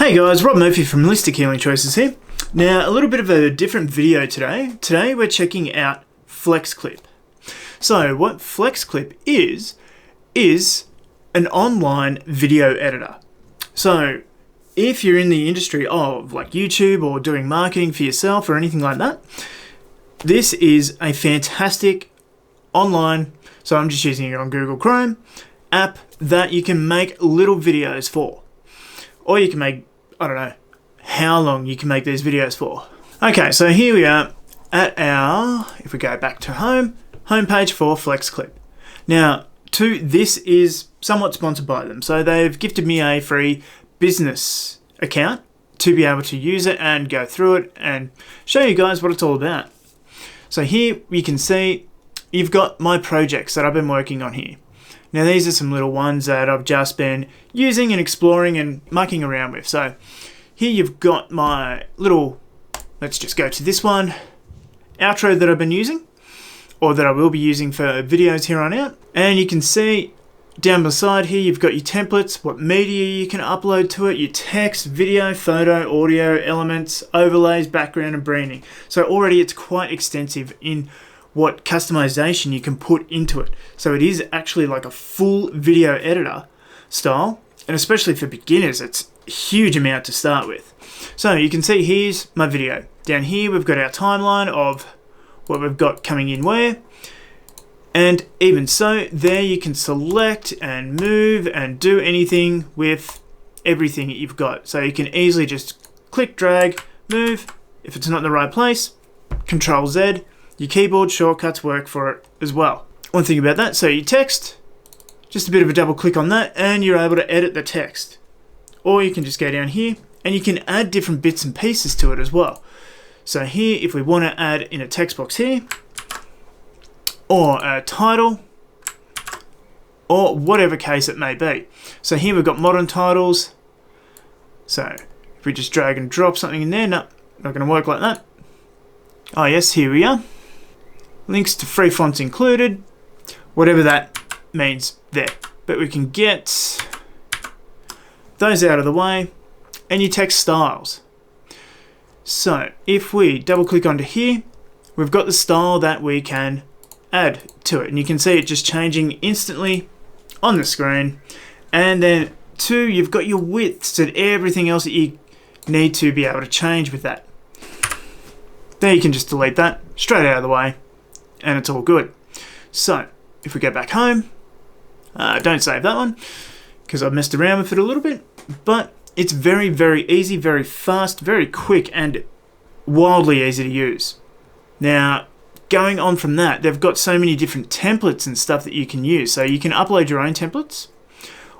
Hey guys, Rob Murphy from Holistic Healing Choices here. Now, a little bit of a different video today. Today we're checking out FlexClip. So what FlexClip is an online video editor. So if you're in the industry of like YouTube or doing marketing for yourself or anything like that, this is a fantastic online, so I'm just using it on Google Chrome, app that you can make little videos for. Or you can make, I don't know how long you can make these videos for. Okay, so here we are at our, if we go back to homepage for FlexClip. Now, this is somewhat sponsored by them. So they've gifted me a free business account to be able to use it and go through it and show you guys what it's all about. So here you can see you've got my projects that I've been working on here. Now these are some little ones that I've just been using and exploring and mucking around with. So here you've got my little, let's just go to this one, outro that I've been using, or that I will be using for videos here on out. And you can see down beside here you've got your templates, what media you can upload to it, your text, video, photo, audio, elements, overlays, background and branding. So already it's quite extensive in what customization you can put into it. So it is actually like a full video editor style, and especially for beginners, it's a huge amount to start with. So you can see here's my video. Down here we've got our timeline of what we've got coming in where, and even so there you can select and move and do anything with everything that you've got. So you can easily just click, drag, move. If it's not in the right place, Control Z. Your keyboard shortcuts work for it as well. One thing about that, so your text, just a bit of a double click on that and you're able to edit the text. Or you can just go down here and you can add different bits and pieces to it as well. So here, if we want to add in a text box here, or a title, or whatever case it may be. So here we've got modern titles. So if we just drag and drop something in there, no, not going to work like that. Oh yes, here we are. Links to free fonts included, whatever that means there. But we can get those out of the way, and your text styles. So if we double click onto here, we've got the style that we can add to it. And you can see it just changing instantly on the screen. And then you've got your widths and everything else that you need to be able to change with that. There you can just delete that straight out of the way and it's all good. So if we go back home, don't save that one because I've messed around with it a little bit, but it's very, very easy, very fast, very quick and wildly easy to use. Now, going on from that, they've got so many different templates and stuff that you can use. So you can upload your own templates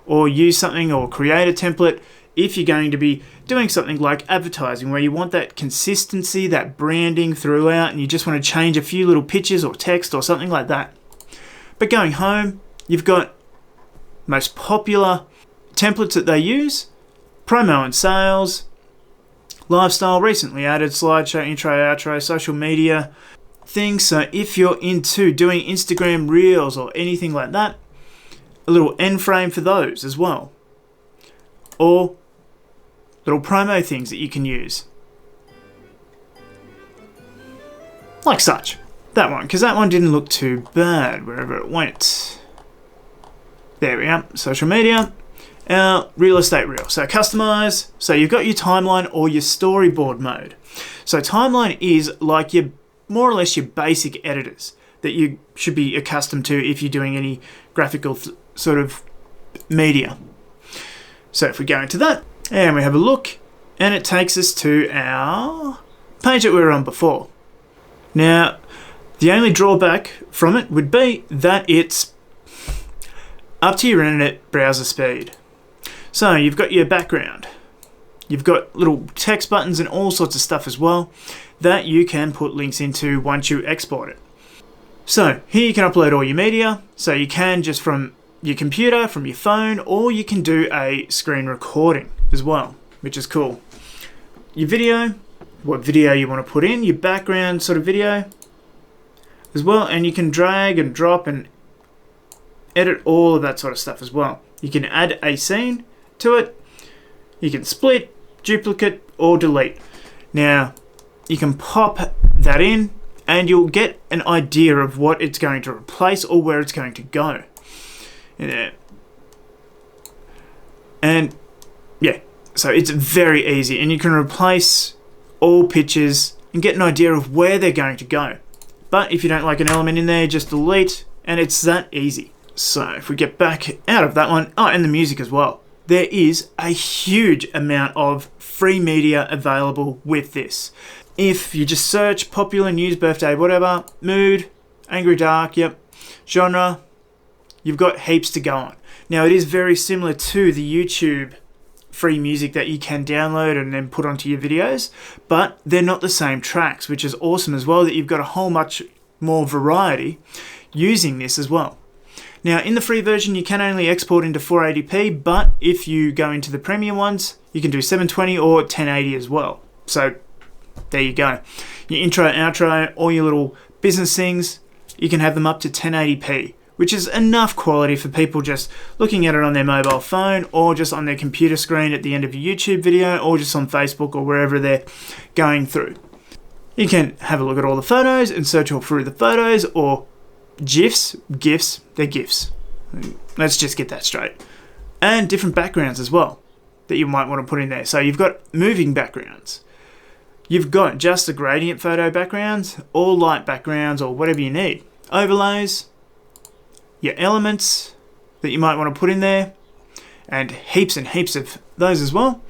or use something or create a template if you're going to be doing something like advertising where you want that consistency, that branding throughout, and you just want to change a few little pictures or text or something like that. But going home, you've got most popular templates that they use, promo and sales, lifestyle, recently added, slideshow, intro, outro, social media things. So if you're into doing Instagram reels or anything like that, a little end frame for those as well. Or little promo things that you can use. Like such. That one, because that one didn't look too bad wherever it went. There we are. Social media. Our real estate reel. So customize. So you've got your timeline or your storyboard mode. So timeline is like your more or less your basic editors that you should be accustomed to if you're doing any graphical sort of media. So if we go into that and we have a look, and it takes us to our page that we were on before. Now, the only drawback from it would be that it's up to your internet browser speed. So you've got your background. You've got little text buttons and all sorts of stuff as well that you can put links into once you export it. So here you can upload all your media. So you can just from your computer, from your phone, or you can do a screen recording as well, which is cool. Your video, what video you want to put in, your background sort of video as well, and you can drag and drop and edit all of that sort of stuff as well. You can add a scene to it, you can split, duplicate or delete. Now, you can pop that in and you'll get an idea of what it's going to replace or where it's going to go. And yeah, so it's very easy, and you can replace all pictures and get an idea of where they're going to go. But if you don't like an element in there, just delete, and it's that easy. So if we get back out of that one, oh, and the music as well. There is a huge amount of free media available with this. If you just search popular news, birthday, whatever, mood, angry dark, yep, genre, you've got heaps to go on. Now, it is very similar to the YouTube free music that you can download and then put onto your videos, but they're not the same tracks, which is awesome as well, that you've got a whole much more variety using this as well. Now, in the free version, you can only export into 480p, but if you go into the premium ones, you can do 720 or 1080 as well. So there you go. Your intro, outro, all your little business things, you can have them up to 1080p, which is enough quality for people just looking at it on their mobile phone or just on their computer screen at the end of a YouTube video or just on Facebook or wherever they're going through. You can have a look at all the photos and search all through the photos, or GIFs, they're GIFs. Let's just get that straight. And different backgrounds as well that you might want to put in there. So you've got moving backgrounds. You've got just the gradient photo backgrounds, all light backgrounds, or whatever you need. Overlays, your elements that you might want to put in there, and heaps of those as well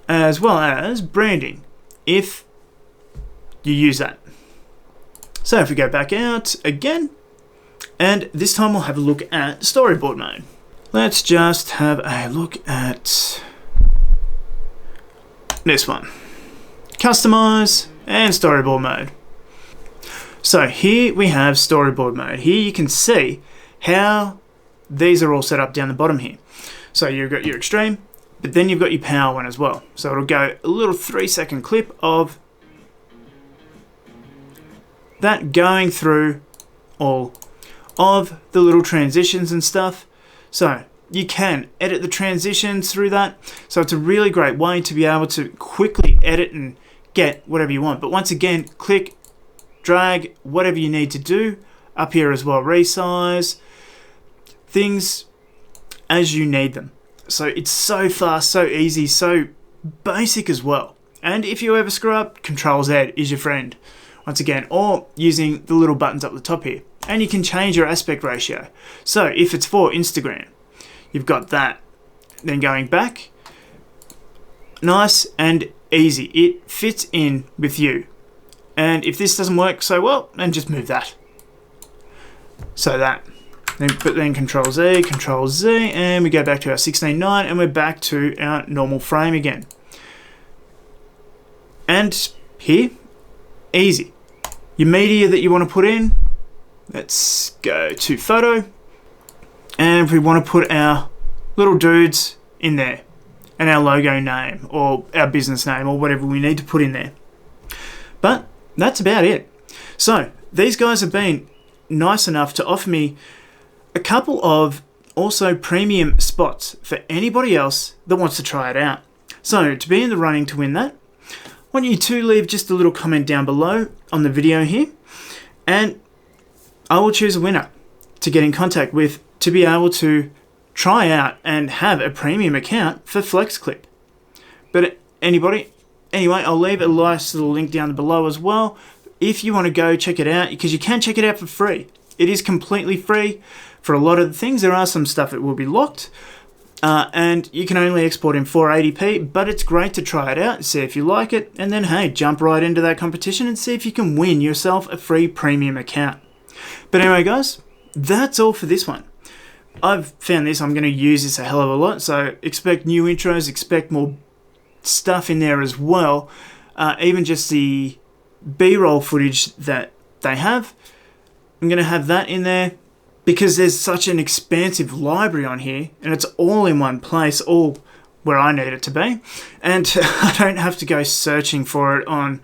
as branding if you use that. So if we go back out again, and this time we'll have a look at storyboard mode. Let's just have a look at this one. Customize and storyboard mode. So here we have storyboard mode. Here you can see how these are all set up down the bottom here. So you've got your extreme, but then you've got your power one as well. So it'll go a little 3-second clip of that going through all of the little transitions and stuff. So you can edit the transitions through that. So it's a really great way to be able to quickly edit and get whatever you want. But once again, click, drag, whatever you need to do up here as well. Resize things as you need them. So it's so fast, so easy, so basic as well. And if you ever screw up, Control-Z is your friend. Once again, or using the little buttons up the top here. And you can change your aspect ratio. So if it's for Instagram, you've got that. Then going back, nice and easy. It fits in with you. And if this doesn't work so well, then just move that. So that. Then Control Z, and we go back to our 16:9, and we're back to our normal frame again. And here, easy. Your media that you want to put in, let's go to photo, and if we want to put our little dudes in there, and our logo name, or our business name, or whatever we need to put in there. But that's about it. So these guys have been nice enough to offer me a couple of also premium spots for anybody else that wants to try it out. So to be in the running to win that, I want you to leave just a little comment down below on the video here, and I will choose a winner to get in contact with to be able to try out and have a premium account for FlexClip. But anyway, I'll leave a nice little link down below as well if you want to go check it out, because you can check it out for free. It is completely free for a lot of the things. There are some stuff that will be locked, and you can only export in 480p, but it's great to try it out, see if you like it, and then hey, jump right into that competition and see if you can win yourself a free premium account. But anyway guys, that's all for this one. I've found this, I'm going to use this a hell of a lot, so expect new intros, expect more stuff in there as well, even just the B-roll footage that they have. I'm going to have that in there because there's such an expansive library on here, and it's all in one place, all where I need it to be, and I don't have to go searching for it on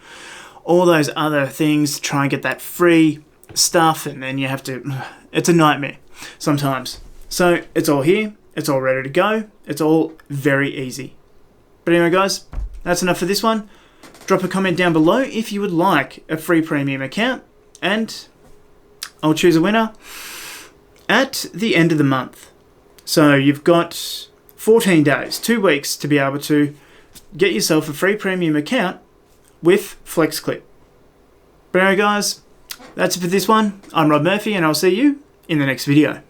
all those other things to try and get that free stuff, and then you have to, it's a nightmare sometimes. So it's all here, it's all ready to go, it's all very easy. But anyway guys, that's enough for this one. Drop a comment down below if you would like a free premium account, and I'll choose a winner at the end of the month. So you've got 14 days, 2 weeks to be able to get yourself a free premium account with FlexClip. But anyway guys, that's it for this one. I'm Rob Murphy and I'll see you in the next video.